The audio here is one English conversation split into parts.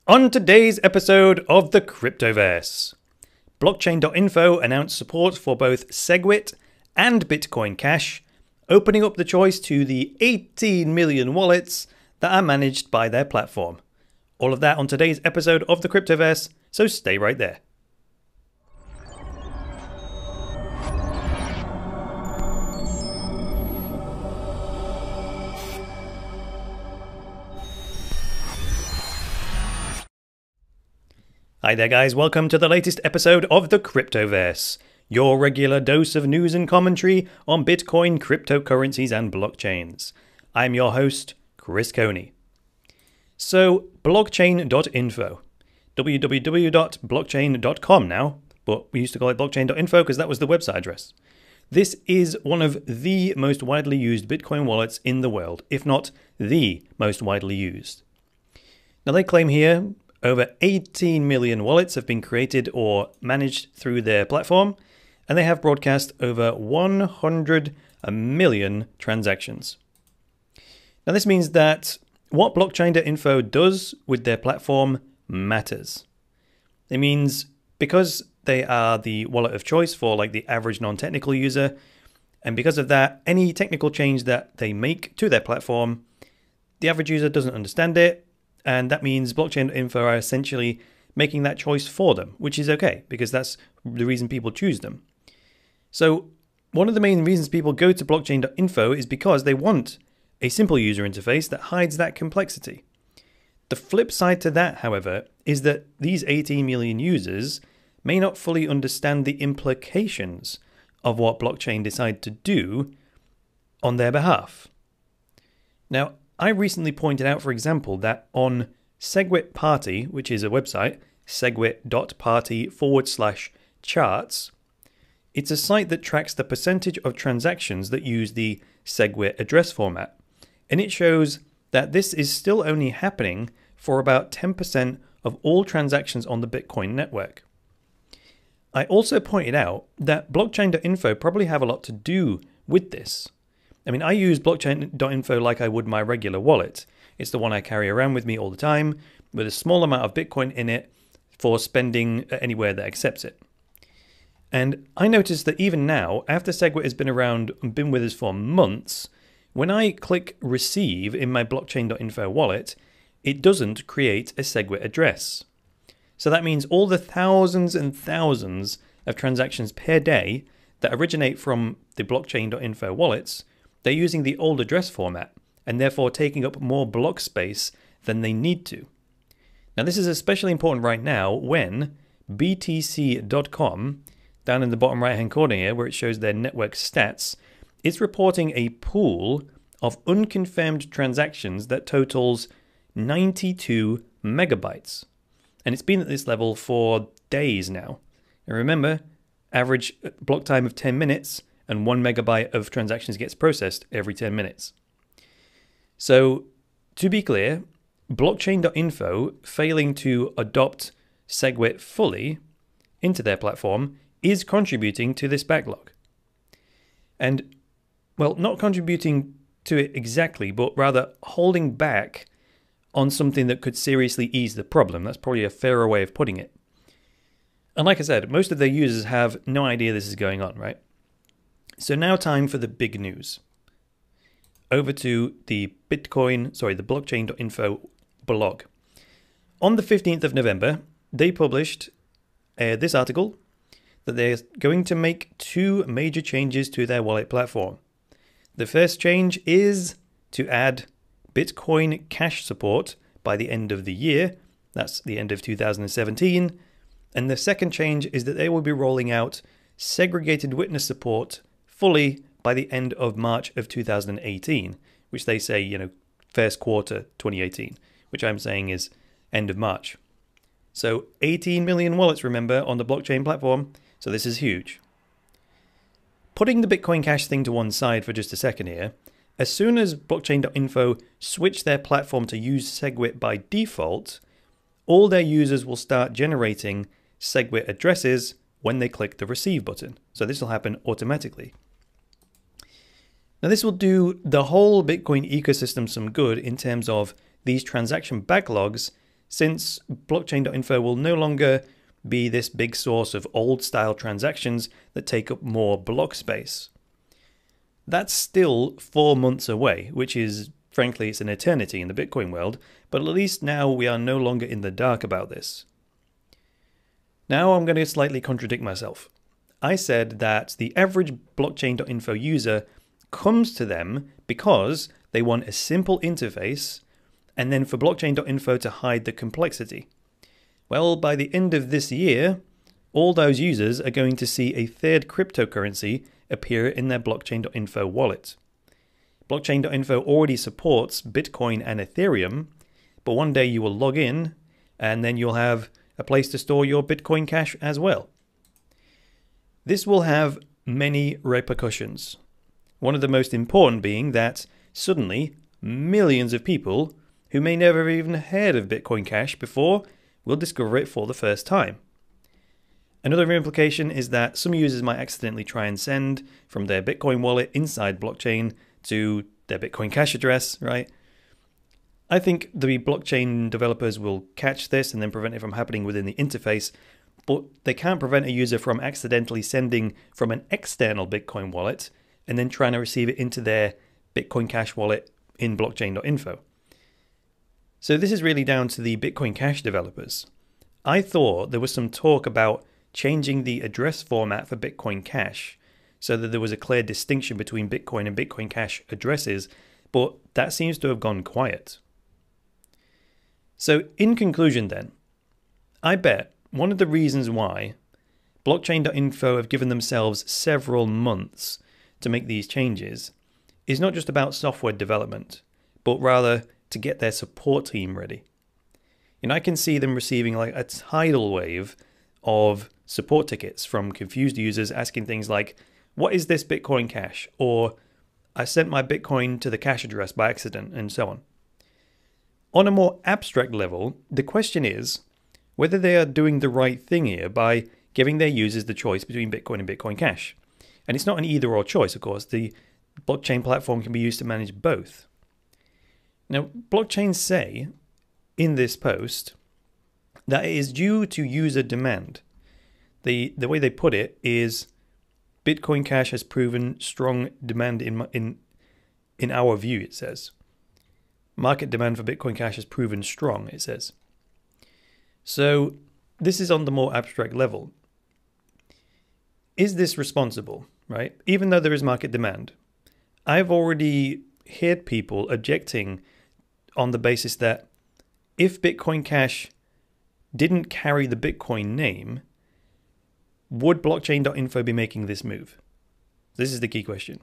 On today's episode of the Cryptoverse, Blockchain.info announced support for both SegWit and Bitcoin Cash, opening up the choice to the 18 million wallets that are managed by their platform. All of that on today's episode of the Cryptoverse, so stay right there. Hi there guys, welcome to the latest episode of the Cryptoverse, your regular dose of news and commentary on Bitcoin, cryptocurrencies and blockchains. I'm your host, Chris Coney. So, blockchain.info, www.blockchain.com now, but we used to call it blockchain.info because that was the website address. This is one of the most widely used Bitcoin wallets in the world, if not the most widely used. Now they claim here over 18 million wallets have been created or managed through their platform, and they have broadcast over 100 million transactions. Now this means that what blockchain.info does with their platform matters. It means because they are the wallet of choice for like the average non-technical user, and because of that, any technical change that they make to their platform, the average user doesn't understand it. And that means blockchain.info are essentially making that choice for them, which is okay, because that's the reason people choose them. So one of the main reasons people go to blockchain.info is because they want a simple user interface that hides that complexity. The flip side to that, however, is that these 18 million users may not fully understand the implications of what blockchain decide to do on their behalf. Now, I recently pointed out, for example, that on SegWit Party, which is a website, segwit.party/charts, it's a site that tracks the percentage of transactions that use the SegWit address format. And it shows that this is still only happening for about 10% of all transactions on the Bitcoin network. I also pointed out that blockchain.info probably have a lot to do with this. I mean, I use blockchain.info like I would my regular wallet. It's the one I carry around with me all the time, with a small amount of Bitcoin in it for spending anywhere that accepts it. And I noticed that even now, after SegWit has been around and been with us for months, when I click receive in my blockchain.info wallet, it doesn't create a SegWit address. So that means all the thousands and thousands of transactions per day that originate from the blockchain.info wallets, they're using the old address format and therefore taking up more block space than they need to. Now this is especially important right now when BTC.com, down in the bottom right hand corner here where it shows their network stats, is reporting a pool of unconfirmed transactions that totals 92 megabytes. And it's been at this level for days now. And remember, average block time of 10 minutes, and 1 megabyte of transactions gets processed every 10 minutes. So, to be clear, blockchain.info failing to adopt SegWit fully into their platform is contributing to this backlog. And, well, not contributing to it exactly, but rather holding back on something that could seriously ease the problem. That's probably a fairer way of putting it. And like I said, most of their users have no idea this is going on, right? So now time for the big news. Over to the blockchain.info blog. On the 15th of November, they published this article that they're going to make two major changes to their wallet platform. The first change is to add Bitcoin Cash support by the end of the year. That's the end of 2017. And the second change is that they will be rolling out segregated witness support fully by the end of March of 2018, which they say, first quarter 2018, which I'm saying is end of March. So 18 million wallets, remember, on the blockchain platform. So this is huge. Putting the Bitcoin Cash thing to one side for just a second here, as soon as blockchain.info switch their platform to use SegWit by default, all their users will start generating SegWit addresses when they click the receive button. So this will happen automatically. Now this will do the whole Bitcoin ecosystem some good in terms of these transaction backlogs since blockchain.info will no longer be this big source of old-style transactions that take up more block space. That's still 4 months away, which is, frankly, it's an eternity in the Bitcoin world, but at least now we are no longer in the dark about this. Now I'm going to slightly contradict myself. I said that the average blockchain.info user comes to them because they want a simple interface and then for blockchain.info to hide the complexity. Well, by the end of this year, all those users are going to see a third cryptocurrency appear in their blockchain.info wallet. Blockchain.info already supports Bitcoin and Ethereum, but one day you will log in and then you'll have a place to store your Bitcoin Cash as well. This will have many repercussions. One of the most important being that suddenly millions of people who may never have even heard of Bitcoin Cash before will discover it for the first time. Another implication is that some users might accidentally try and send from their Bitcoin wallet inside blockchain to their Bitcoin Cash address, right? I think the blockchain developers will catch this and then prevent it from happening within the interface, but they can't prevent a user from accidentally sending from an external Bitcoin wallet and then trying to receive it into their Bitcoin Cash wallet in blockchain.info. So this is really down to the Bitcoin Cash developers. I thought there was some talk about changing the address format for Bitcoin Cash so that there was a clear distinction between Bitcoin and Bitcoin Cash addresses, but that seems to have gone quiet. So in conclusion then, I bet one of the reasons why blockchain.info have given themselves several months to make these changes is not just about software development, but rather to get their support team ready. And I can see them receiving like a tidal wave of support tickets from confused users asking things like, what is this Bitcoin Cash? Or I sent my Bitcoin to the cash address by accident, and so on. On a more abstract level, the question is whether they are doing the right thing here by giving their users the choice between Bitcoin and Bitcoin Cash. And it's not an either or choice, of course. The blockchain platform can be used to manage both. Now, blockchains say in this post that it is due to user demand. The way they put it is Bitcoin Cash has proven strong demand in our view, it says. Market demand for Bitcoin Cash has proven strong, it says. So this is on the more abstract level. Is this responsible, right? Even though there is market demand, I've already heard people objecting on the basis that if Bitcoin Cash didn't carry the Bitcoin name, would blockchain.info be making this move? This is the key question.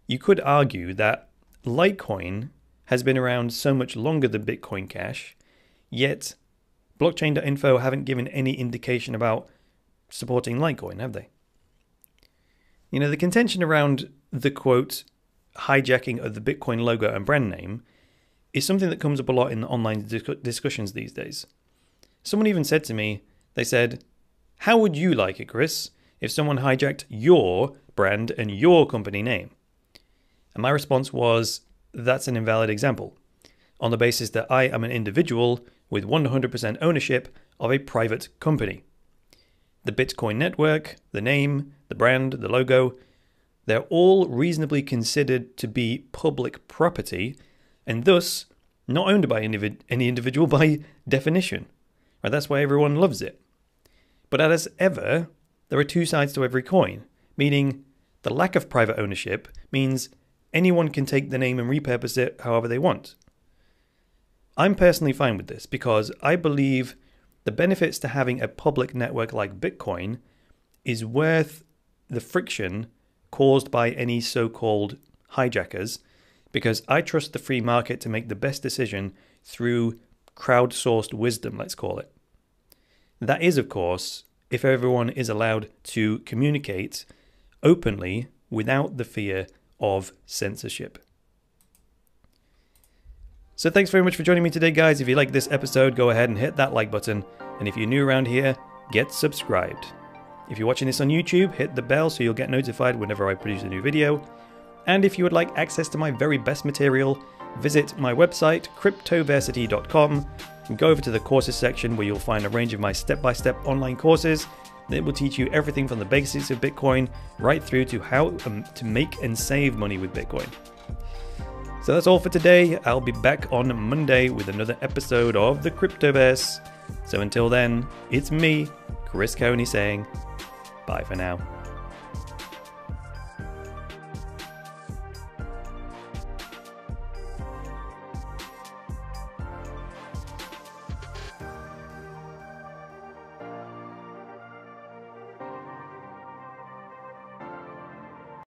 You could argue that Litecoin has been around so much longer than Bitcoin Cash, yet blockchain.info haven't given any indication about supporting Litecoin, have they? You know, the contention around the quote, hijacking of the Bitcoin logo and brand name is something that comes up a lot in online discussions these days. Someone even said to me, they said, how would you like it, Chris, if someone hijacked your brand and your company name? And my response was, that's an invalid example, on the basis that I am an individual with 100% ownership of a private company. The Bitcoin network, the name, the brand, the logo, they're all reasonably considered to be public property and thus not owned by any individual by definition. Right? That's why everyone loves it. But as ever, there are two sides to every coin, meaning the lack of private ownership means anyone can take the name and repurpose it however they want. I'm personally fine with this because I believe the benefits to having a public network like Bitcoin is worth the friction caused by any so-called hijackers, because I trust the free market to make the best decision through crowdsourced wisdom, let's call it. That is, of course, if everyone is allowed to communicate openly without the fear of censorship. So thanks very much for joining me today, guys. If you like this episode, go ahead and hit that like button. And if you're new around here, get subscribed. If you're watching this on YouTube, hit the bell so you'll get notified whenever I produce a new video. And if you would like access to my very best material, visit my website, cryptoversity.com, Go over to the courses section where you'll find a range of my step-by-step online courses that will teach you everything from the basics of Bitcoin right through to how to make and save money with Bitcoin. So that's all for today. I'll be back on Monday with another episode of the Cryptoverse. So until then, it's me, Chris Coney, saying bye for now.